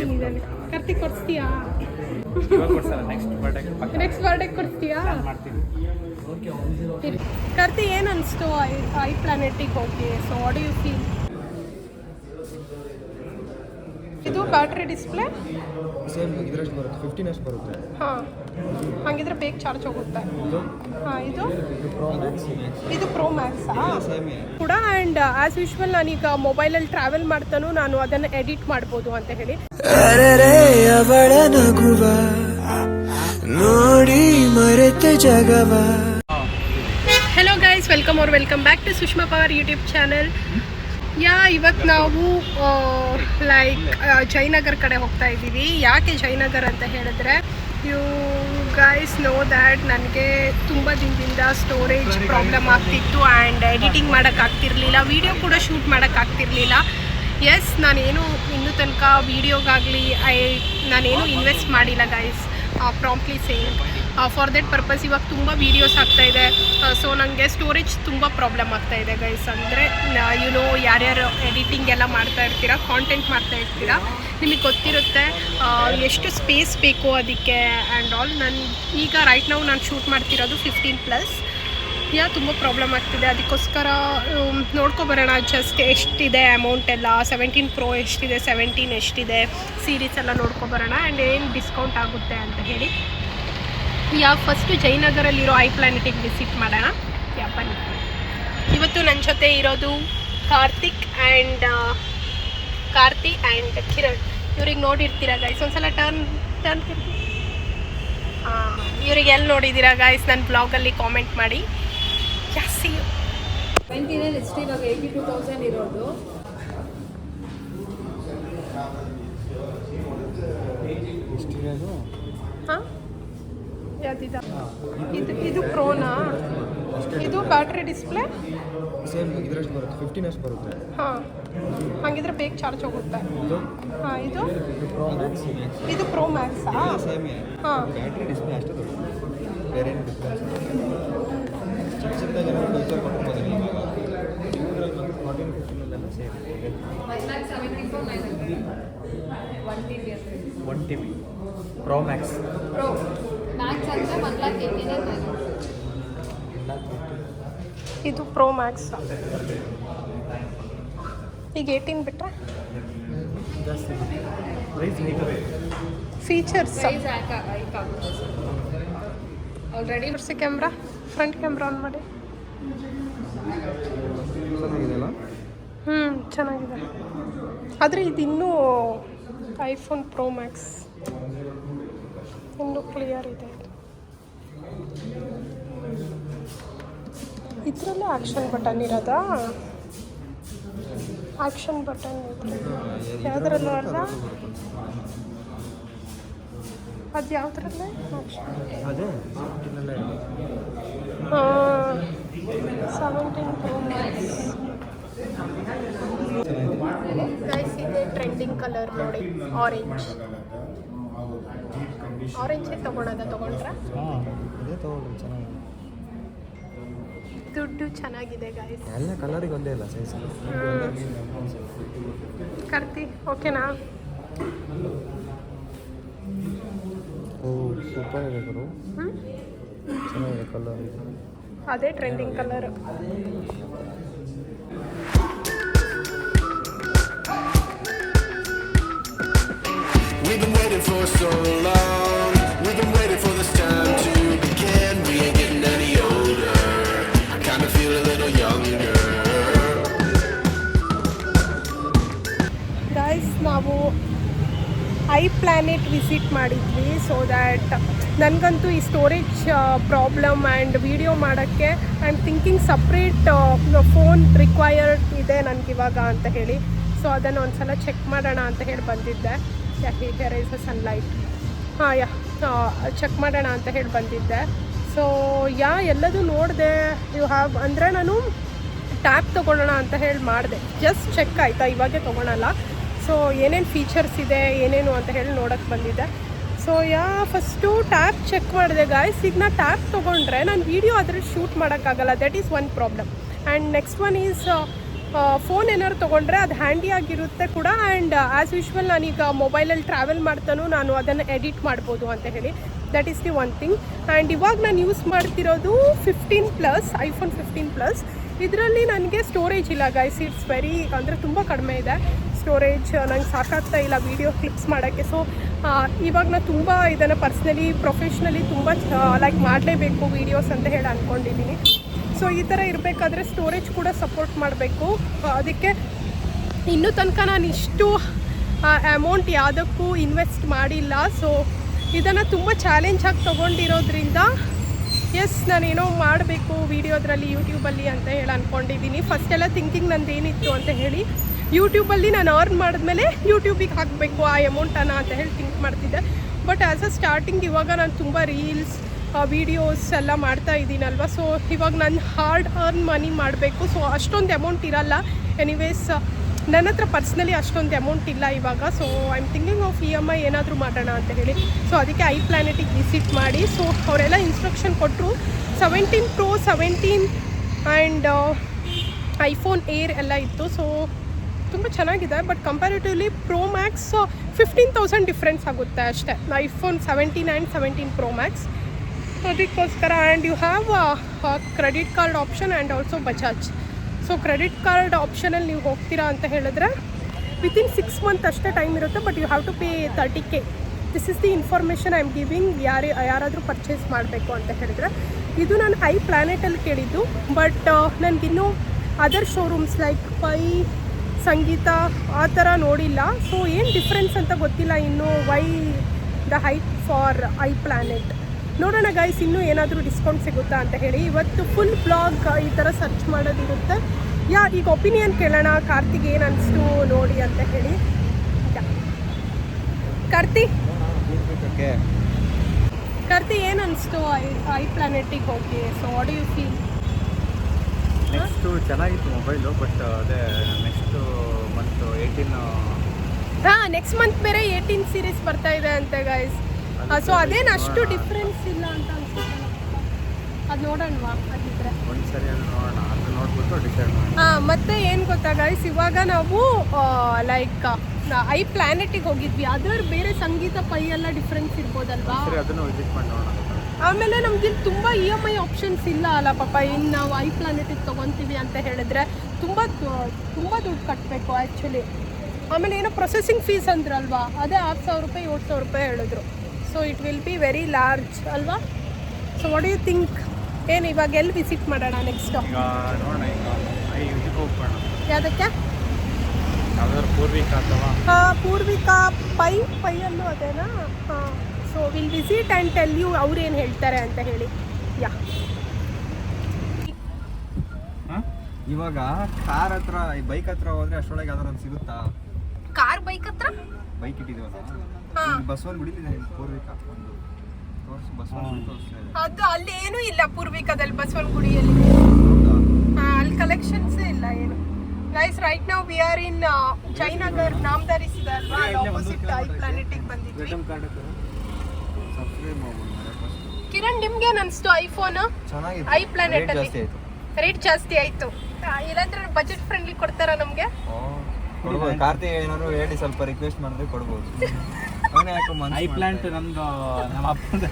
ಕರ್ತೀನಿ ಇದರಲ್ಲಿ. ಕರ್ತಿ ಕೊಡಿಸ್ತೀಯಾ? Next birthday ಕೊಡ್ತೀಯಾ? ಕರ್ತಿ ಏನು ಅನಿಸ್ತು ಐ ಪ್ಲಾನೆಟಿಗೆ ಹೋಗಿ? So what you feel? ಇದು ಬ್ಯಾಟ್ರಿ ಡಿಸ್ಪ್ಲೇ ಸೇಮ್ ಇದರಷ್ಟು ಬರುತ್ತೆ, 15 ಬರುತ್ತೆ. ಹಾಂ, ಹಾಗಿದ್ರೆ ಬೇಗ ಚಾರ್ಜ್ ಹೋಗುತ್ತೆ. ಹಾಂ, ಇದು ಪ್ರೋ ಮ್ಯಾಕ್ಸಾ ಕೂಡ. ಆ್ಯಂಡ್ ಆ್ಯಸ್ ಯೂಶ್ವಲ್ ನಾನೀಗ ಮೊಬೈಲಲ್ಲಿ ಟ್ರಾವೆಲ್ ಮಾಡ್ತಾನೂ ನಾನು ಅದನ್ನು ಎಡಿಟ್ ಮಾಡ್ಬೋದು ಅಂತ ಹೇಳಿ. ಅವಳ ನಗುವ ನೋಡಿ ಮರೆತ ಜಗವ. Hello guys, welcome back to Sushma power YouTube channel. ಇವತ್ತು ನಾವು ಜಯನಗರ್ ಕಡೆ ಹೋಗ್ತಾ ಇದ್ದೀವಿ. ಯಾಕೆ ಜಯನಗರ್ ಅಂತ ಹೇಳಿದ್ರೆ, ಯು ಗೈಸ್ ನೋ ದ್ಯಾಟ್ ನನಗೆ ತುಂಬ ದಿನದಿಂದ ಸ್ಟೋರೇಜ್ ಪ್ರಾಬ್ಲಮ್ ಆಗ್ತಿತ್ತು ಆ್ಯಂಡ್ ಎಡಿಟಿಂಗ್ ಮಾಡೋಕ್ಕಾಗ್ತಿರ್ಲಿಲ್ಲ, ವಿಡಿಯೋ ಕೂಡ ಶೂಟ್ ಮಾಡೋಕ್ಕಾಗ್ತಿರ್ಲಿಲ್ಲ. ಎಸ್, ನಾನೇನು ಇನ್ನೂ ತನಕ ವೀಡಿಯೋಗಾಗಲಿ ನಾನೇನು ಇನ್ವೆಸ್ಟ್ ಮಾಡಿಲ್ಲ guys, promptly saying. For that purpose ಇವಾಗ ತುಂಬ ವೀಡಿಯೋಸ್ ಆಗ್ತಾಯಿದೆ. ಸೊ ನನಗೆ ಸ್ಟೋರೇಜ್ ತುಂಬ ಪ್ರಾಬ್ಲಮ್ ಆಗ್ತಾಯಿದೆ ಗೈಸ್. ಅಂದರೆ ಯಾರ್ಯಾರು ಎಡಿಟಿಂಗ್ ಎಲ್ಲ ಮಾಡ್ತಾ ಇರ್ತೀರಾ, ಕಾಂಟೆಂಟ್ ಮಾಡ್ತಾ ಇರ್ತೀರಾ, ನಿಮಗೆ ಗೊತ್ತಿರುತ್ತೆ ಎಷ್ಟು ಸ್ಪೇಸ್ ಬೇಕು ಅದಕ್ಕೆ ಆ್ಯಂಡ್ ಆಲ್. ನಾನು ಈಗ ರೈಟ್ ನಾವು ನಾನು ಶೂಟ್ ಮಾಡ್ತಿರೋದು 15+. ತುಂಬ ಪ್ರಾಬ್ಲಮ್ ಆಗ್ತಿದೆ. ಅದಕ್ಕೋಸ್ಕರ ನೋಡ್ಕೊಬರೋಣ ಜಸ್ಟ್ ಎಷ್ಟಿದೆ ಅಮೌಂಟ್ ಎಲ್ಲ, 17 Pro ಎಷ್ಟಿದೆ, 17 ಎಷ್ಟಿದೆ, ಸೀರೀಸ್ ಎಲ್ಲ ನೋಡ್ಕೊಬರೋಣ ಆ್ಯಂಡ್ ಏನು ಡಿಸ್ಕೌಂಟ್ ಆಗುತ್ತೆ ಅಂತ ಹೇಳಿ. ಫಸ್ಟು ಜಯನಗರಲ್ಲಿರೋ ಐ ಪ್ಲಾನೆಟಿಗೆ ವಿಸಿಟ್ ಮಾಡೋಣ. ಬನ್ನಿ. ಇವತ್ತು ನನ್ನ ಜೊತೆ ಇರೋದು ಕಾರ್ತಿ ಆ್ಯಂಡ್ ಕಿರಣ್. ಇವ್ರಿಗೆ ನೋಡಿರ್ತೀರಾ ಗೈಸ್, ಒಂದ್ಸಲ ಟರ್ನ್ ಇವ್ರಿಗೆ ಎಲ್ಲಿ ನೋಡಿದ್ದೀರಾ ಗೈಸ್ ನನ್ನ ಬ್ಲಾಗಲ್ಲಿ ಕಾಮೆಂಟ್ ಮಾಡಿ. ಜಾಸ್ತಿ 29 ಎಷ್ಟು ಇವಾಗ 82,000 ಇರೋದು. ಹಾಂ, ಇದು ಪ್ರೋನಾ? ಇದು ಬ್ಯಾಟ್ರಿ ಡಿಸ್ಪ್ಲೇ ಸೇಮ್ ಇದರಷ್ಟು ಬರುತ್ತೆ, 15 ಬರುತ್ತೆ. ಹಾಂ, ಹಾಗಿದ್ರೆ ಬೇಗ ಚಾರ್ಜ್ ಹೋಗುತ್ತೆ. ಹಾಂ, ಇದು ಪ್ರೋ ಮ್ಯಾಕ್ಸಾ? ಹಾಂ, ಬ್ಯಾಟ್ರಿ ಡಿಸ್ಪ್ಲೇ ಅಷ್ಟೇ ದೊಡ್ಡ, ಬೇರೆ ಏನು ಡಿಫ್ರೆನ್ಸ್ ಚಿಕ್ಕದಾಗಿ ಕಲ್ಚರ್ ಕೊಡ್ಬೋದು. ಇವಾಗ 14, 15 same 1 TB pro Max. Max ಅಂದರೆ 1,89,900. ಇದು ಪ್ರೋ ಮ್ಯಾಕ್ಸ್. ಈಗ 18 ಬಿಟ್ಟರೆ features already camera, front camera on ಮಾಡಿ. ಚೆನ್ನಾಗಿದೆ. ಆದರೆ ಇದು ಇನ್ನೂ ಐಫೋನ್ ಪ್ರೋ ಮ್ಯಾಕ್ಸ್ ಇನ್ನೂ ಕ್ಲಿಯರ್ ಇದೆ. ಇದರಲ್ಲೇ ಆ್ಯಕ್ಷನ್ ಬಟನ್ ಇರೋದಾ? ಆ್ಯಕ್ಷನ್ ಬಟನ್ ಯಾವುದ್ರಲ್ಲೂ ಅಲ್ಲ, ಅದು ಯಾವುದ್ರಲ್ಲೇ ಆ್ಯಕ್ಷನ್? ಹಾಂ, 17 Pro Max. ಗೈಸ್, ಇದೆ ಟ್ರೆಂಡಿಂಗ್ ಕಲರ್ ನೋಡಿ, ಆರೆಂಜೇ ತೊಗೊಂಡ್ರೆ ದುಡ್ಡು ಚೆನ್ನಾಗಿದೆ ಗೈಸ್. ಎಲ್ಲ ಕಲರಿಗೆ ಒಂದೇ ಇಲ್ಲ ಸೈಜ್. ಕರ್ತಿ ಓಕೆನಾ? ಓ ಸೂಪರ್ ಇದೆ ಗುರು, ಚೆನ್ನಾಗಿದೆ ಕಲರ್. ಅದೇ trending colour. We've been waiting for so long. We've been waiting for this time to begin. We ain't getting any older. I kind of feel a little younger. Guys, ನಾವು I planet visit ಮಾಡಿದ್ವಿ. So that ನನಗಂತೂ ಈ storage problem and video ಮಾಡೋಕ್ಕೆ I am thinking separate phone required ಇದೆ ನನಗಿವಾಗ ಅಂತ ಹೇಳಿ. So ಅದನ್ನು ಒಂದು ಸಲ ಚೆಕ್ ಮಾಡೋಣ ಅಂತ ಹೇಳಿ ಬಂದಿದ್ದೆ. Here is a sunlight. Check ಮಾಡೋಣ ಅಂತ ಹೇಳಿ ಬಂದಿದ್ದೆ. ಸೊ ಎಲ್ಲದೂ ನೋಡಿದೆ. ಅಂದರೆ ನಾನು ಟ್ಯಾಬ್ ತೊಗೊಳ್ಳೋಣ ಅಂತ ಹೇಳಿ ಮಾಡಿದೆ. ಜಸ್ಟ್ ಚೆಕ್ ಆಯಿತಾ, ಇವಾಗೇ ತೊಗೊಳಲ್ಲ. ಸೊ ಏನೇನು ಫೀಚರ್ಸ್ ಇದೆ ಏನೇನು ಅಂತ ಹೇಳಿ ನೋಡೋಕ್ಕೆ ಬಂದಿದ್ದೆ. ಸೊ ಫಸ್ಟು ಟ್ಯಾಬ್ ಚೆಕ್ ಮಾಡಿದೆ ಗಾಯ್ಸ್. ಈಗ ನಾ ಟ್ಯಾಬ್ ತೊಗೊಂಡ್ರೆ ನಾನು ವೀಡಿಯೋ ಅದ್ರಲ್ಲಿ ಶೂಟ್ ಮಾಡೋಕ್ಕಾಗಲ್ಲ. That is one problem. And next one is phone ಏನಾದ್ರು ತೊಗೊಂಡ್ರೆ ಅದು ಹ್ಯಾಂಡಿ ಆಗಿರುತ್ತೆ ಕೂಡ. ಆ್ಯಂಡ್ ಆ್ಯಸ್ ಯೂಶ್ವಲ್ ನಾನೀಗ ಮೊಬೈಲಲ್ಲಿ ಟ್ರಾವೆಲ್ ಮಾಡ್ತಾನೂ ನಾನು ಅದನ್ನು ಎಡಿಟ್ ಮಾಡ್ಬೋದು ಅಂತ ಹೇಳಿ. That is the one thing. And ಇವಾಗ ನಾನು ಯೂಸ್ ಮಾಡ್ತಿರೋದು 15+, iPhone 15+. ಇದರಲ್ಲಿ ನನಗೆ ಸ್ಟೋರೇಜ್ ಇಲ್ಲ ಗೈಸ್. ಇಟ್ಸ್ ವೆರಿ ಅಂದರೆ ತುಂಬ ಕಡಿಮೆ ಇದೆ ಸ್ಟೋರೇಜ್. ನಂಗೆ ಸಾಕಾಗ್ತಾ ಇಲ್ಲ ವೀಡಿಯೋ ಕ್ಲಿಪ್ಸ್ ಮಾಡೋಕ್ಕೆ. ಸೊ ಇವಾಗ ನಾನು ತುಂಬ ಇದನ್ನು ಪರ್ಸ್ನಲಿ ಪ್ರೊಫೆಷ್ನಲಿ ತುಂಬ ಲೈಕ್ ಮಾಡಲೇಬೇಕು ವೀಡಿಯೋಸ್ ಅಂತ ಹೇಳಿ ಅಂದ್ಕೊಂಡಿದ್ದೀನಿ. ಸೊ ಈ ಥರ ಇರಬೇಕಾದ್ರೆ ಸ್ಟೋರೇಜ್ ಕೂಡ ಸಪೋರ್ಟ್ ಮಾಡಬೇಕು. ಅದಕ್ಕೆ ಇನ್ನೂ ತನಕ ನಾನು ಇಷ್ಟು ಅಮೌಂಟ್ ಯಾವುದಕ್ಕೂ ಇನ್ವೆಸ್ಟ್ ಮಾಡಿಲ್ಲ. ಸೊ ಇದನ್ನು ತುಂಬ ಚಾಲೆಂಜಾಗಿ ತೊಗೊಂಡಿರೋದ್ರಿಂದ ಎಸ್ ನಾನೇನೋ ಮಾಡಬೇಕು ವೀಡಿಯೋದ್ರಲ್ಲಿ ಯೂಟ್ಯೂಬಲ್ಲಿ ಅಂತ ಹೇಳಿ ಅಂದ್ಕೊಂಡಿದ್ದೀನಿ. ಫಸ್ಟೆಲ್ಲ ಥಿಂಕಿಂಗ್ ನಂದು ಏನಿತ್ತು ಅಂತ ಹೇಳಿ ಯೂಟ್ಯೂಬಲ್ಲಿ ನಾನು ಅರ್ನ್ ಮಾಡಿದ್ಮೇಲೆ ಯೂಟ್ಯೂಬಿಗೆ ಹಾಕಬೇಕು ಆ ಅಮೌಂಟನ್ನು ಅಂತ ಹೇಳಿ ಥಿಂಕ್ ಮಾಡ್ತಿದ್ದೆ. ಬಟ್ ಆ್ಯಸ್ ಅ ಸ್ಟಾರ್ಟಿಂಗ್ ಇವಾಗ ನಾನು ತುಂಬ ರೀಲ್ಸ್ ವೀಡಿಯೋಸ್ ಎಲ್ಲ ಮಾಡ್ತಾ ಇದ್ದೀನಲ್ವ. ಸೊ ಇವಾಗ ನಾನು ಹಾರ್ಡ್ ಅರ್ನ್ ಮನಿ ಮಾಡಬೇಕು. ಸೊ ಅಷ್ಟೊಂದು ಅಮೌಂಟ್ ಇರಲ್ಲ. ಎನಿವೇಸ್ ನನ್ನ ಹತ್ರ ಪರ್ಸ್ನಲಿ ಅಷ್ಟೊಂದು ಅಮೌಂಟ್ ಇಲ್ಲ ಇವಾಗ. So I am thinking of EMI ಏನಾದರೂ ಮಾಡೋಣ ಅಂತ ಹೇಳಿ. ಸೊ ಅದಕ್ಕೆ iPlanet ವಿಸಿಟ್ ಮಾಡಿ. ಸೊ ಅವರೆಲ್ಲ ಇನ್ಸ್ಟ್ರಕ್ಷನ್ ಕೊಟ್ಟರು. 17 Pro 17 ಆ್ಯಂಡ್ iPhone Air ಎಲ್ಲ ಇತ್ತು. ಸೊ ತುಂಬ ಚೆನ್ನಾಗಿದೆ. But comparatively Pro Max 15,000 difference ಆಗುತ್ತೆ ಅಷ್ಟೇ. iPhone 17 ಆ್ಯಂಡ್ 17 Pro Max ಅದಕ್ಕೋಸ್ಕರ. And you have credit card option and also Bajaj. So credit card ಆಪ್ಷನಲ್ಲಿ ನೀವು ಹೋಗ್ತೀರಾ ಅಂತ ಹೇಳಿದ್ರೆ ವಿತಿನ್ 6 ಮಂತ್ ಅಷ್ಟೇ ಟೈಮ್ ಇರುತ್ತೆ. But you have to pay 30K. This is the information I am giving. ಯಾರಾದರೂ purchase ಮಾಡಬೇಕು ಅಂತ ಹೇಳಿದ್ರೆ. ಇದು ನಾನು iPlanetಲ್ಲಿ ಕೇಳಿದ್ದು. ಬಟ್ ನನಗಿನ್ನೂ ಅದರ್ ಶೋರೂಮ್ಸ್ ಲೈಕ್ ಪೈ, ಸಂಗೀತ ಆ ಥರ ನೋಡಿಲ್ಲ. ಸೊ ಏನು ಡಿಫ್ರೆನ್ಸ್ ಅಂತ ಗೊತ್ತಿಲ್ಲ ಇನ್ನೂ. Why the hype for iPlanet. ನೋಡೋಣ ಗೈಸ್ ಇನ್ನೂ ಏನಾದರೂ ಡಿಸ್ಕೌಂಟ್ ಸಿಗುತ್ತಾ ಅಂತ ಹೇಳಿ. ಇವತ್ತು ಫುಲ್ ಬ್ಲಾಗ್ ಈ ಥರ ಸರ್ಚ್ ಮಾಡೋದಿರುತ್ತೆ. ಈಗ ಒಪಿನಿಯನ್ ಕೇಳೋಣ ಕಾರ್ತಿಗೆ ಏನು ಅನಿಸ್ತು ನೋಡಿ ಅಂತ ಹೇಳಿ. ಕಾರ್ತಿ ಏನು ಅನಿಸ್ತು iPlanetಗೆ ಹೋಗಿ? So what do you feel? Next ಚೆನ್ನಾಗಿತ್ತು ಮೊಬೈಲು. ಬಟ್ ಅದೇ ನೆಕ್ಸ್ಟ್ ಮಂತ್ 18 ನೆಕ್ಸ್ಟ್ ಮಂತ್ ಬೇರೆ 18 ಸೀರೀಸ್ ಬರ್ತಾ ಇದೆ ಅಂತೆ ಗೈಸ್. ಸೊ ಅದೇನು ಅಷ್ಟು ಡಿಫ್ರೆನ್ಸ್ ಇಲ್ಲ ಅಂತ ಅನ್ಸುತ್ತೆ. ಅದು ನೋಡೋಣವಾ ಹಾಗಿದ್ರೆ ಒಂದ್ಸರಿ ಅದು ನೋಡೋಣ. ಅದು ನೋಡ್ಬಿಟ್ಟು ಡಿಸೈಡ್ ಮಾಡೋಣ. ಮತ್ತೆ ಏನು ಗೊತ್ತಾ ಗೈಸ್, ಇವಾಗ ನಾವು ಲೈಕ್ iPlanetಗೆ ಹೋಗಿದ್ವಿ. ಅದರ ಬೇರೆ ಸಂಗೀತ ಪೈ ಎಲ್ಲ ಡಿಫ್ರೆನ್ಸ್ ಇರ್ಬೋದಲ್ವಾ? ಸರಿ ಅದನ್ನು ವಿಸಿಟ್ ಮಾಡಿ ನೋಡೋಣ. ಆಮೇಲೆ ನಮ್ಗೆ ತುಂಬ EMI ಆಪ್ಷನ್ಸ್ ಇಲ್ಲ ಅಲ್ಲ ಪಾಪ. ಇನ್ನು ನಾವು iPlanetಗೆ ತೊಗೊತೀವಿ ಅಂತ ಹೇಳಿದ್ರೆ ತುಂಬ ದುಡ್ಡು ಕಟ್ಟಬೇಕು ಆ್ಯಕ್ಚುಲಿ. ಆಮೇಲೆ ಏನೋ ಪ್ರೊಸೆಸಿಂಗ್ ಫೀಸ್ ಅಂದ್ರಲ್ವಾ, ಅದೇ 6,000 ರೂಪಾಯಿ 7,000 ರೂಪಾಯಿ ಹೇಳಿದ್ರು. So it will be very large ಅಲ್ವಾ? So what you think? ಏನು ಇವಾಗ ಎಲ್ಲಿ ವಿಸಿಟ್ ಮಾಡೋಣ ನೆಕ್ಸ್ಟು? ಈಗ ನೋಡೋಣ. ಈಗ ಇದಕ್ಕೆ ಹೋಗ್ಬೋಣ. ಯಾವುದಕ್ಕೆ? ಯಾವ್ದಾದ್ರು ಪೂರ್ವಿಕಾ ಅಥವಾ ಪೂರ್ವಿಕಾ ಪೈಯಲ್ಲೂ ಅದೇನಾ? So will visit and tell you ಅವ್ರು ಏನು ಹೇಳ್ತಾರೆ ಅಂತ ಹೇಳಿ. ಇವಾಗ ಕಾರ್ ಹತ್ರ ಬೈಕ್ ಹತ್ರ ಹೋದ್ರೆ ಅಷ್ಟೊಳಗೆ ಯಾವ್ದಾರು ಒಂದು ಸಿಗುತ್ತಾ? ಕಾರ್ ಬೈಕ್ ಹತ್ರ ಬೈಕ್ ಇಟ್ಟಿದ್ದೀವಲ್ಲ, ಬಸವನ್ ಗುಡಿಲಿದೆ ಪೂರ್ವಿಕಾ ಒಂದು ಬಸವನ್ ಗುಡಿ ತೋರಿಸ್ತಾ ಇದೆ. ಅದು ಅಲ್ಲಿ ಏನೂ ಇಲ್ಲ ಪೂರ್ವಿಕಾದಲ್ಲಿ ಬಸವನಗುಡಿಯಲ್ಲಿ. ಅಲ್ಲಿ ಕಲೆಕ್ಷನ್ಸೇ ಇಲ್ಲ ಏನು. ಗೈಸ್ ರೈಟ್ ನಾವು ವಿ ಆರ್ ಇನ್ ಜಯನಗರ್ ನಾಮದಾರಿಸ್ ಇದೆ ಅಲ್ವಾ, ಅಲ್ಲಿ ಆಪೋಸಿಟ್ iPlanetಗೆ ಬಂದಿದ್ವಿ. ಕಿರಣ್ ನಿಮ್ಗೆ ಏನು ಅನಿಸ್ತು ಐಫೋನ್ iPlanet ಅಲ್ಲಿ? ರೇಟ್ ಜಾಸ್ತಿ ಆಯ್ತು. ಇಲ್ಲಾಂದ್ರೆ ಬಜೆಟ್ ಫ್ರೆಂಡ್ಲಿ ಕೊಡ್ತಾರ ನಮ್ಗೆ? ಕೊಡ್ಬೋದು. ಕಾರ್ತಿ ಏನಾದ್ರು ಹೇಳಿ ಸ್ವಲ್ಪ ರಿಕ್ವೆಸ್ಟ್ ಮಾಡಿದ್ರೆ ಕೊಡ್ಬೋದು. iPlanet ನಮ್ದು ನಮ್ಮ ಅಪ್ಪಂದ.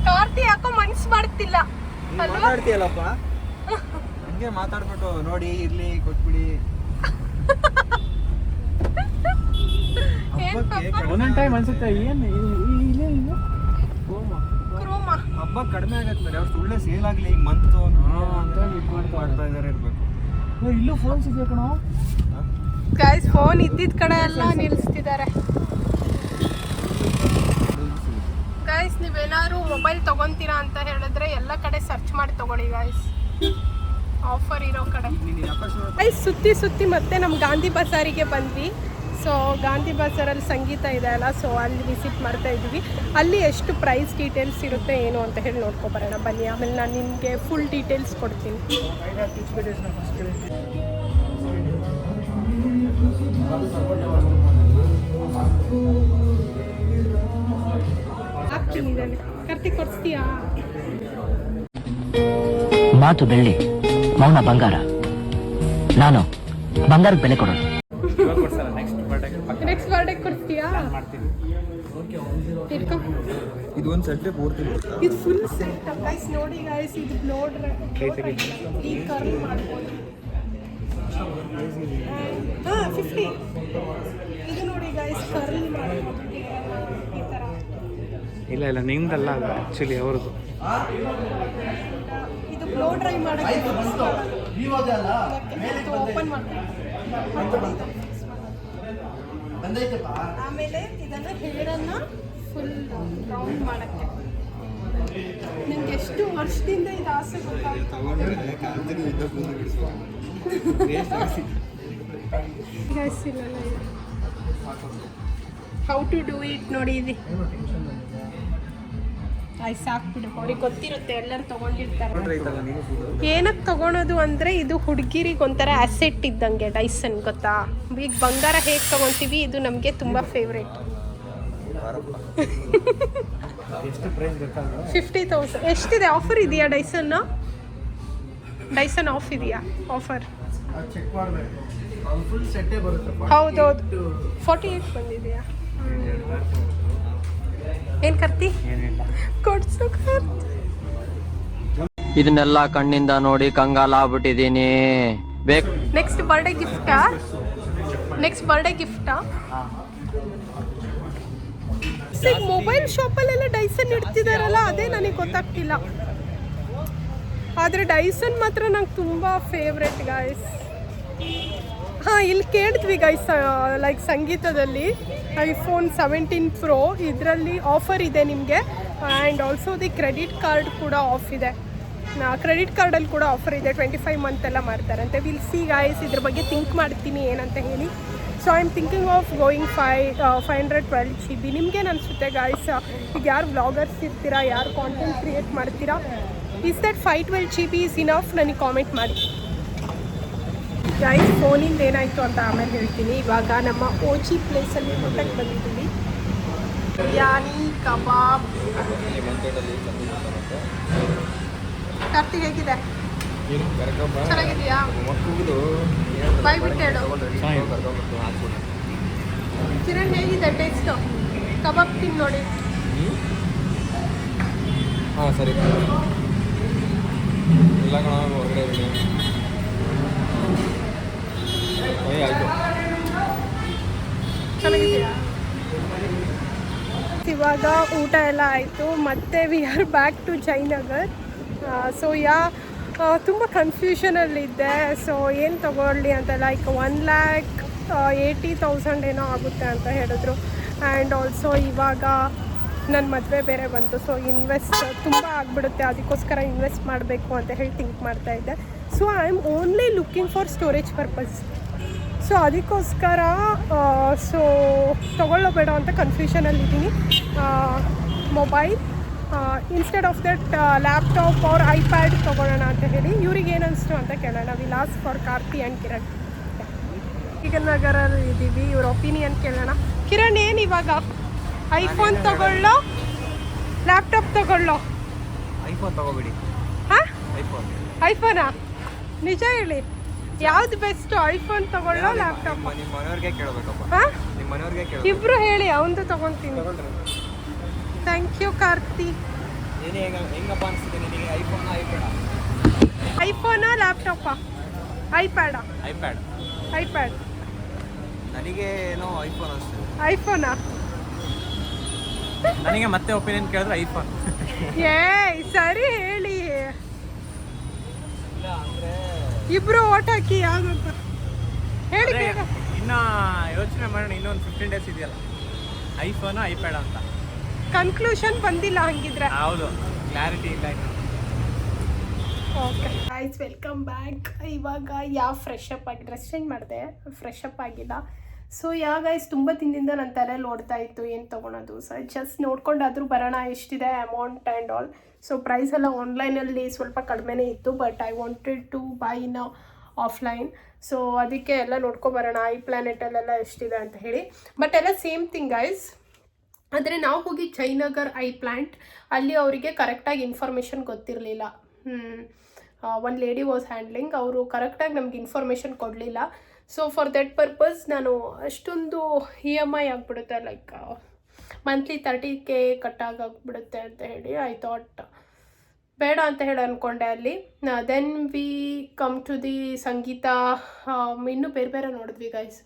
ಕಾರ್ತಿ ಯಾಕೋ ಮನ್ಸು ಮಾಡ್ತಿಲ್ಲ ಮಾತಾಡ್ತೀಯಲ್ಲಪ್ಪ, ಹಂಗೆ ಮಾತಾಡ್ಬಿಟ್ಟು ನೋಡಿ ಇರ್ಲಿ ಕೊಟ್ಬಿಡಿ. ಒಂದೊಂದು ಟೈಮ್ ಅನ್ಸುತ್ತೆ ಏನು ಹಬ್ಬ ಕಡಿಮೆ ಆಗತ್ತೆ. ಅವ್ರು ಸುಳ್ಳೆ ಸೇಲ್ ಆಗಲಿ ಈಗ ಮಂತು ಅಂತ ಮಾಡ್ತಾ ಇದಾರೆ ಇರ್ಬೇಕು. ಇಲ್ಲೂ ಫೋನ್ಸ್ ಇದೆ ಕಣೋ ಗೈಸ್. ಫೋನ್ ಇದ್ದಿದ್ದ ಕಡೆ ಎಲ್ಲ ನಿಲ್ಲಿಸ್ತಿದ್ದಾರೆ ಗೈಸ್. ನೀವೇನಾದ್ರು ಮೊಬೈಲ್ ತೊಗೊತೀರಾ ಅಂತ ಹೇಳಿದ್ರೆ ಎಲ್ಲ ಕಡೆ ಸರ್ಚ್ ಮಾಡಿ ತೊಗೊಳ್ಳಿ ಗೈಸ್, ಆಫರ್ ಇರೋ ಕಡೆ. ಗೈಸ್ ಸುತ್ತಿ ಮತ್ತೆ ನಮ್ಮ ಗಾಂಧಿ ಬಜಾರಿಗೆ ಬಂದ್ವಿ. ಸೊ ಗಾಂಧಿ ಬಜಾರಲ್ಲಿ ಸಂಗೀತ ಇದೆ ಅಲ್ಲ, ಸೊ ಅಲ್ಲಿ ವಿಸಿಟ್ ಮಾಡ್ತಾ ಇದ್ದೀವಿ. ಅಲ್ಲಿ ಎಷ್ಟು ಪ್ರೈಸ್ ಡೀಟೇಲ್ಸ್ ಇರುತ್ತೆ ಏನು ಅಂತ ಹೇಳಿ ನೋಡ್ಕೊಬರೋಣ ಬನ್ನಿ. ಆಮೇಲೆ ನಾನು ನಿಮಗೆ ಫುಲ್ ಡೀಟೇಲ್ಸ್ ಕೊಡ್ತೀನಿ. ಕಾರ್ತಿಕ್ ಕೊಡ್ಸ್ತೀಯಾ? ಮಾತು ಬೆಳ್ಳಿ, ಮೌನ ಬಂಗಾರ. ನಾನು ಬಂಗಾರದ ಬೆಲೆ ಕೊಡೋದು. ನೆಕ್ಸ್ಟ್ ಬರ್ಡೇ ಕೊಡ್ತೀಯಾ? ಇಟ್ಕೊ. ಇದು ಒಂದು ಸೆಟ್ ಪೂರ್ತಿ ಬರುತ್ತಾ? ಇದು ಫುಲ್ ಸೆಟ್ ಗೈಸ್. ನೋಡಿ ಗೈಸ್, ಇದು ನೋಡ್ರೆ ಈ ಕರ್ಲ್ ಮಾಡ್ಬೋದು. 50. ಇದು ನೋಡಿ ಗೈಸ್, ಕರ್ಲ್ ಮಾಡ್ಬೋದು ಈ ಥರ. ಇಲ್ಲ ನಿಮ್ದಲ್ಲ, ಅದು ಆ್ಯಕ್ಚುಲಿ ಅವ್ರದ್ದು. ಇದು ಬ್ಲೋ ಡ್ರೈ ಮಾಡೋಕ್ಕೆ ಓಪನ್ ಮಾಡ್ತೀವಿ. ಆಮೇಲೆ ಇದನ್ನು ಹೇರನ್ನು ಫುಲ್ ರೌಂಡ್ ಮಾಡೋಕ್ಕೆ. ನಿಮ್ಗೆ ಎಷ್ಟು ವರ್ಷದಿಂದ ಇದು ಆಸೆ ಗೊತ್ತಾಗ್ತದೆ. ಹೌ ಟು ಡೂ ಇಟ್ ನೋಡಿ. ಇದು ಆಯ್ತು, ಸಾಕ್ಬಿಡು. ಅವ್ರಿಗೆ ಗೊತ್ತಿರುತ್ತೆ, ಎಲ್ಲರೂ ತೊಗೊಂಡಿರ್ತಾರೆ. ಏನಕ್ಕೆ ತೊಗೊಳೋದು ಅಂದರೆ ಇದು ಹುಡುಗಿರಿಗೆ ಒಂಥರ ಅಸೆಟ್ ಇದ್ದಂಗೆ. ಡೈಸನ್ ಗೊತ್ತಾ? ಈಗ ಬಂಗಾರ ಹೇಗೆ ತೊಗೊತೀವಿ, ಇದು ನಮಗೆ ತುಂಬ ಫೇವ್ರೇಟ್. 50,000 ಎಷ್ಟಿದೆ? ಆಫರ್ ಇದೆಯಾ ಡೈಸನ್ನು? ಡೈಸನ್ ಆಫ್ ಇದೆಯಾ? ಆಫರ್ ಹೌದೌದು. 48 ಬಂದಿದೆಯಾ? ಏನು ಕರ್ತಿ? ಕೊಡ್ಸು. ಇದನ್ನೆಲ್ಲ ಕಣ್ಣಿಂದ ನೋಡಿ ಕಂಗಾಲಾಗ್ಬಿಟ್ಟಿದೀನಿ. ನೆಕ್ಸ್ಟ್ ಬರ್ಡೇ ಗಿಫ್ಟಾ? ಮೊಬೈಲ್ ಶಾಪಲ್ಲೆಲ್ಲ ಡೈಸನ್ ಇಡ್ತಿದಾರಲ್ಲ, ಅದೇ ನನಗೆ ಗೊತ್ತಾಗ್ತಿಲ್ಲ. ಆದರೆ ಡೈಸನ್ ಮಾತ್ರ ನಂಗೆ ತುಂಬ ಫೇವ್ರೆಟ್ ಗಾಯ್ಸ್. ಇಲ್ಲಿ ಕೇಳಿದ್ವಿ ಗೈಸ್, ಲೈಕ್ ಸಂಗೀತದಲ್ಲಿ iPhone 17 Pro ಇದರಲ್ಲಿ ಆಫರ್ ಇದೆ ನಿಮಗೆ. And also the credit card ಕೂಡ ಆಫ್ ಇದೆ. ಕ್ರೆಡಿಟ್ ಕಾರ್ಡಲ್ಲಿ ಕೂಡ ಆಫರ್ ಇದೆ. 25 ಮಂತ್ ಎಲ್ಲ ಮಾಡ್ತಾರಂತೆ. ವಿಲ್ ಸಿ ಗಾಯ್ಸ್, ಇದ್ರ ಬಗ್ಗೆ ಥಿಂಕ್ ಮಾಡ್ತೀನಿ ಏನಂತ ಹೇಳಿ. So I am thinking of going 512 GB. ನಿಮ್ಗೇನು ಅನಿಸುತ್ತೆ ಗಾಯ್ಸ್? ಈಗ ಯಾರು ವ್ಲಾಗರ್ಸ್ ಇರ್ತೀರಾ, ಯಾರು ಕಾಂಟೆಂಟ್ ಕ್ರಿಯೇಟ್ ಮಾಡ್ತೀರಾ, is that 512 GB is enough? ನನಗೆ ಕಾಮೆಂಟ್ ಮಾಡಿ ಗೈಸ್. ಫೋನಿಂದ ಏನಾಯಿತು ಅಂತ ಆಮೇಲೆ ಹೇಳ್ತೀನಿ. ಇವಾಗ ನಮ್ಮ ಓಜಿ ಪ್ಲೇಸಲ್ಲಿ ಊಟಕ್ಕೆ ಬಂದಿದ್ದೀವಿ. ಬಿರಿಯಾನಿ, ಕಬಾಬ್. ಕಾರ್ತಿಕ್ ಹೇಗಿದೆ? ಚೆನ್ನಾಗಿದೆಯಾ? ಬಾಯ್ ಬಿಟ್ಟು ಹೇಳು. ಕಿರಣ್ ಹೇಗಿದೆ ಟೇಸ್ಟು? ಕಬಾಬ್ ತಿಂದು ನೋಡಿ. ಹಾಂ ಸರಿ. ಇಲ್ಲ ಕಣ, ಹೊರಗಡೆ ಆಯಿತು. ಚೆನ್ನಾಗಿದೆಯಾ? ಇವಾಗ ಊಟ ಎಲ್ಲ ಆಯಿತು. ಮತ್ತೆ we are back to Jayanagar. So ತುಂಬ ಕನ್ಫ್ಯೂಷನಲ್ಲಿದ್ದೆ. ಸೊ ಏನು ತೊಗೊಳ್ಳಿ ಅಂತ, ಲೈಕ್ 1,80,000 ಏನೋ ಆಗುತ್ತೆ ಅಂತ ಹೇಳಿದ್ರು. ಆ್ಯಂಡ್ ಆಲ್ಸೋ ಇವಾಗ ನನ್ನ ಮದುವೆ ಬೇರೆ ಬಂತು. ಸೊ ಇನ್ವೆಸ್ಟ್ ತುಂಬ ಆಗಿಬಿಡುತ್ತೆ, ಅದಕ್ಕೋಸ್ಕರ ಇನ್ವೆಸ್ಟ್ ಮಾಡಬೇಕು ಅಂತ ಹೇಳಿ ಥಿಂಕ್ ಮಾಡ್ತಾಯಿದ್ದೆ. So I am only looking for storage purpose. So ಅದಕ್ಕೋಸ್ಕರ ತೊಗೊಳ್ಳೋ ಬೇಡ ಅಂತ ಕನ್ಫ್ಯೂಷನಲ್ಲಿದ್ದೀನಿ. Mobile instead of that laptop or iPad ತೊಗೊಳ್ಳೋಣ ಅಂತ ಹೇಳಿ. ಇವ್ರಿಗೆ ಏನು ಅನಿಸ್ತು ಅಂತ ಕೇಳೋಣ. We loss for Karthi and Kiran. ಈಗ ನಗರಲ್ಲಿ ಇದ್ದೀವಿ, ಇವ್ರ ಒಪಿನಿಯನ್ ಕೇಳೋಣ. ಕಿರಣ್, ಏನು ಇವಾಗ ಐಫೋನ್ ತೊಗೊಳ್ಳೋ, ಲ್ಯಾಪ್ಟಾಪ್ ತೊಗೊಳ್ಳೋ? ಐಫೋನ್ ತೊಗೋಬೇಡಿ. ಹಾಂ, ಐಫೋನಾ? ನಿಜ ಹೇಳಿ, ಯಾವ್ದು ಬೆಸ್ಟ್? ಐಫೋನ್ ತಗೊಳ್ಳೋ, ಲ್ಯಾಪ್ಟಾಪ್? ನಿಮ್ಮ ಮನೆಯವ್ರಿಗೆ ಕೇಳಬೇಕಪ್ಪ. ಹಾಂ, ನಿಮ್ಮ ಮನೆಯವ್ರಿಗೆ ಕೇಳ. ಇಬ್ರು ಹೇಳಿ, ಅವಂದು ತಗೊತೀನಿ. Thank you Karthi. ಹೆಂಗಪ್ಪ ಅನಿಸ್ತಿದೆ ನಿನಗೆ? ಐಫೋನಾ ಐಪ್ಯಾಡಾ? ಐಫೋನಾ ಲ್ಯಾಪ್ಟಾಪಾ? ಐಪ್ಯಾಡಾ? ಐಪ್ಯಾಡ್. ನನಗೆ ಏನೋ ಐಫೋನ್ ಅನಿಸ್ತಿದೆ. ಐಫೋನಾ? ನನಗೆ ಮತ್ತೆ ಒಪಿನಿಯನ್ ಕೇಳಿದ್ರೆ ಐಫೋನ್. ಸರಿ ಹೇಳಿ, ಇಬ್ರು ಓಟ್ ಹಾಕಿ ಯಾವ್ದಂತ ಹೇಳಿ. ಇನ್ನು ಯೋಚನೆ ಮಾಡೋಣ, ಇನ್ನೊಂದು 15 days ಇದೆಯಲ್ಲ. ಐಫೋನು ಐಪ್ಯಾಡ್ ಅಂತ ಕನ್ಕ್ಲೂಷನ್ ಬಂದಿಲ್ಲ ಹಂಗಿದ್ರೆ. ಹೌದು, ಕ್ಲಾರಿಟಿ ಇಲ್ಲ ಇನ್ನು. Okay guys, welcome back. ಇವಾಗ ಫ್ರೆಶ್ ಅಪ್ ಆಗಿ ಡ್ರೆಸ್ ಚೇಂಜ್ ಮಾಡಿದೆ, ಫ್ರೆಶ್ ಅಪ್ ಆಗಿಲ್ಲ. ಸೊ ಗೈಸ್, ತುಂಬ ದಿನದಿಂದ ನನ್ನ ತಲೆಯಲ್ಲಿ ಓಡ್ತಾ ಇತ್ತು ಏನು ತೊಗೊಳೋದು. ಸೊ ಜಸ್ಟ್ ನೋಡ್ಕೊಂಡಾದರೂ ಬರೋಣ ಎಷ್ಟಿದೆ amount and all. So price ಎಲ್ಲ ಆನ್ಲೈನಲ್ಲಿ ಸ್ವಲ್ಪ ಕಡಿಮೆನೇ ಇತ್ತು, but I wanted to buy in offline. So ಅದಕ್ಕೆ ಎಲ್ಲ ನೋಡ್ಕೊಬರೋಣ ಐ ಪ್ಲಾನೆಟಲ್ಲೆಲ್ಲ ಎಷ್ಟಿದೆ ಅಂತ ಹೇಳಿ. ಬಟ್ ಎಲ್ಲ ಸೇಮ್ ಥಿಂಗ್ ಗೈಸ್. ಆದರೆ ನಾವು ಹೋಗಿ ಜಯನಗರ್ ಐ ಪ್ಲಾಂಟ್, ಅಲ್ಲಿ ಅವರಿಗೆ ಕರೆಕ್ಟಾಗಿ ಇನ್ಫಾರ್ಮೇಷನ್ ಗೊತ್ತಿರಲಿಲ್ಲ. ಒಂದು ಲೇಡಿ ವಾಸ್ ಹ್ಯಾಂಡ್ಲಿಂಗ್. ಅವರು ಕರೆಕ್ಟಾಗಿ ನಮ್ಗೆ ಇನ್ಫಾರ್ಮೇಷನ್ ಕೊಡಲಿಲ್ಲ. ಸೊ ಫಾರ್ ದಟ್ ಪರ್ಪಸ್ ನಾನು ಅಷ್ಟೊಂದು EMI ಆಗಿಬಿಡುತ್ತೆ, ಲೈಕ್ ಮಂತ್ಲಿ 30K ಕಟ್ಟಾಗಿಬಿಡುತ್ತೆ ಅಂತ ಹೇಳಿ ಐ ಥಾಟ್ ಬೇಡ ಅಂತ ಹೇಳಿ ಅಂದ್ಕೊಂಡೆ ಅಲ್ಲಿ. Then we come to the Sangeetha, ಇನ್ನೂ ಬೇರೆ ಬೇರೆ ನೋಡಿದ್ವಿ ಗೈಸ್.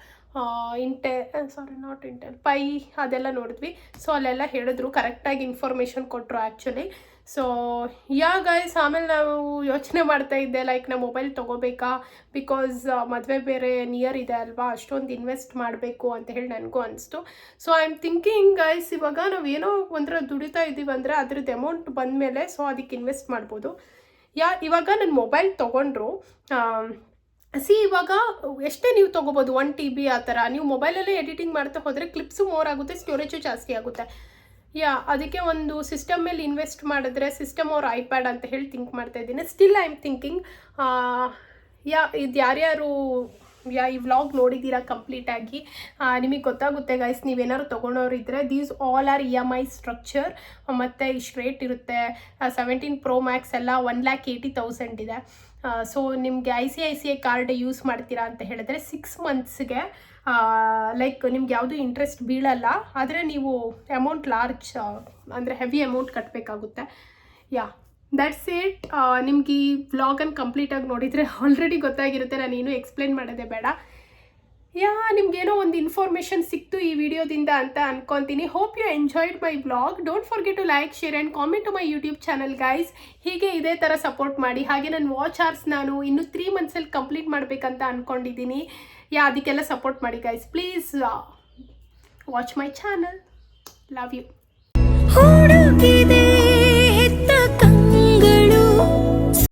ಇಂಟೆಲ್ ಪೈ ಅದೆಲ್ಲ ನೋಡಿದ್ವಿ. ಸೊ ಅಲ್ಲೆಲ್ಲ ಹೇಳಿದ್ರು, ಕರೆಕ್ಟಾಗಿ ಇನ್ಫಾರ್ಮೇಷನ್ ಕೊಟ್ಟರು ಆ್ಯಕ್ಚುಲಿ. ಸೊ ಗೈಸ್ ಆಮೇಲೆ ನಾವು ಯೋಚನೆ ಮಾಡ್ತಾ ಇದ್ದೆ, ಲೈಕ್ ನಮ್ಮ ಮೊಬೈಲ್ ತೊಗೋಬೇಕಾ, ಬಿಕಾಸ್ ಮದುವೆ ಬೇರೆ ನಿಯರ್ ಇದೆ ಅಲ್ವಾ, ಅಷ್ಟೊಂದು ಇನ್ವೆಸ್ಟ್ ಮಾಡಬೇಕು ಅಂತ ಹೇಳಿ ನನಗೂ ಅನಿಸ್ತು. So I am thinking guys, ಇವಾಗ ನಾವು ಏನೋ ಒಂಥರ ದುಡಿತಾ ಇದ್ದೀವಿ ಅಂದರೆ ಅದ್ರದ್ದು ಅಮೌಂಟ್ ಬಂದಮೇಲೆ ಸೊ ಅದಕ್ಕೆ ಇನ್ವೆಸ್ಟ್ ಮಾಡ್ಬೋದು. ಇವಾಗ ನನ್ನ ಮೊಬೈಲ್ ತೊಗೊಂಡ್ರು ಇವಾಗ ಎಷ್ಟೇ ನೀವು ತೊಗೋಬೋದು, 1 TB ಆ ಥರ. ನೀವು ಮೊಬೈಲಲ್ಲೇ ಎಡಿಟಿಂಗ್ ಮಾಡ್ತಾ ಹೋದರೆ ಕ್ಲಿಪ್ಸು ಮೋರ್ ಆಗುತ್ತೆ, ಸ್ಟೋರೇಜು ಜಾಸ್ತಿ ಆಗುತ್ತೆ. ಅದಕ್ಕೆ ಒಂದು ಸಿಸ್ಟಮ್ ಮೇಲೆ ಇನ್ವೆಸ್ಟ್ ಮಾಡಿದ್ರೆ ಸಿಸ್ಟಮ್ ಅವ್ರ ಐಪ್ಯಾಡ್ ಅಂತ ಹೇಳಿ ಥಿಂಕ್ ಮಾಡ್ತಾ ಇದ್ದೀನಿ. ಸ್ಟಿಲ್ ಐ ಆಮ್ ಥಿಂಕಿಂಗ್ ಇದು ಯಾರ್ಯಾರು ಈ ವ್ಲಾಗ್ ನೋಡಿದ್ದೀರಾ ಕಂಪ್ಲೀಟಾಗಿ ನಿಮಗೆ ಗೊತ್ತಾಗುತ್ತೆ ಗೈಸ್. ನೀವೇನಾದ್ರು ತೊಗೊಳೋರು ಇದ್ದರೆ these all are EMI structure. ಮತ್ತು ಇಷ್ಟು ರೇಟ್ ಇರುತ್ತೆ. 17 Pro Max ಎಲ್ಲ 1,80,000 ಇದೆ. ಸೊ ನಿಮಗೆ ICICI ಕಾರ್ಡ್ ಯೂಸ್ ಮಾಡ್ತೀರಾ ಅಂತ ಹೇಳಿದ್ರೆ 6 ಮಂತ್ಸ್ಗೆ ಲೈಕ್ ನಿಮ್ಗೆ ಯಾವುದೂ ಇಂಟ್ರೆಸ್ಟ್ ಬೀಳಲ್ಲ. ಆದರೆ ನೀವು ಅಮೌಂಟ್ ಲಾರ್ಜ್ ಅಂದರೆ ಹೆವಿ ಅಮೌಂಟ್ ಕಟ್ಟಬೇಕಾಗುತ್ತೆ. That's it. ನಿಮ್ಗೆ ಈ ವ್ಲಾಗನ್ನು ಕಂಪ್ಲೀಟಾಗಿ ನೋಡಿದರೆ ಆಲ್ರೆಡಿ ಗೊತ್ತಾಗಿರುತ್ತೆ, ನಾನು ಏನೂ ಎಕ್ಸ್ಪ್ಲೇನ್ ಮಾಡೋದೇ ಬೇಡ. ನಿಮಗೇನೋ ಒಂದು ಇನ್ಫಾರ್ಮೇಷನ್ ಸಿಕ್ತು ಈ ವಿಡಿಯೋದಿಂದ ಅಂತ ಅನ್ಕೊತೀನಿ. Hope you enjoyed my vlog. Don't forget to like, share and comment to my YouTube channel guys. ಹೀಗೆ ಇದೇ ಥರ ಸಪೋರ್ಟ್ ಮಾಡಿ. ಹಾಗೆ ನನ್ನ ವಾಚ್ ಅವರ್ಸ್ ನಾನು ಇನ್ನೂ 3 ಮಂತ್ಸಲ್ಲಿ ಕಂಪ್ಲೀಟ್ ಮಾಡಬೇಕಂತ ಅಂದ್ಕೊಂಡಿದ್ದೀನಿ. ಅದಕ್ಕೆಲ್ಲ ಸಪೋರ್ಟ್ ಮಾಡಿ guys. Please watch my channel. Love you.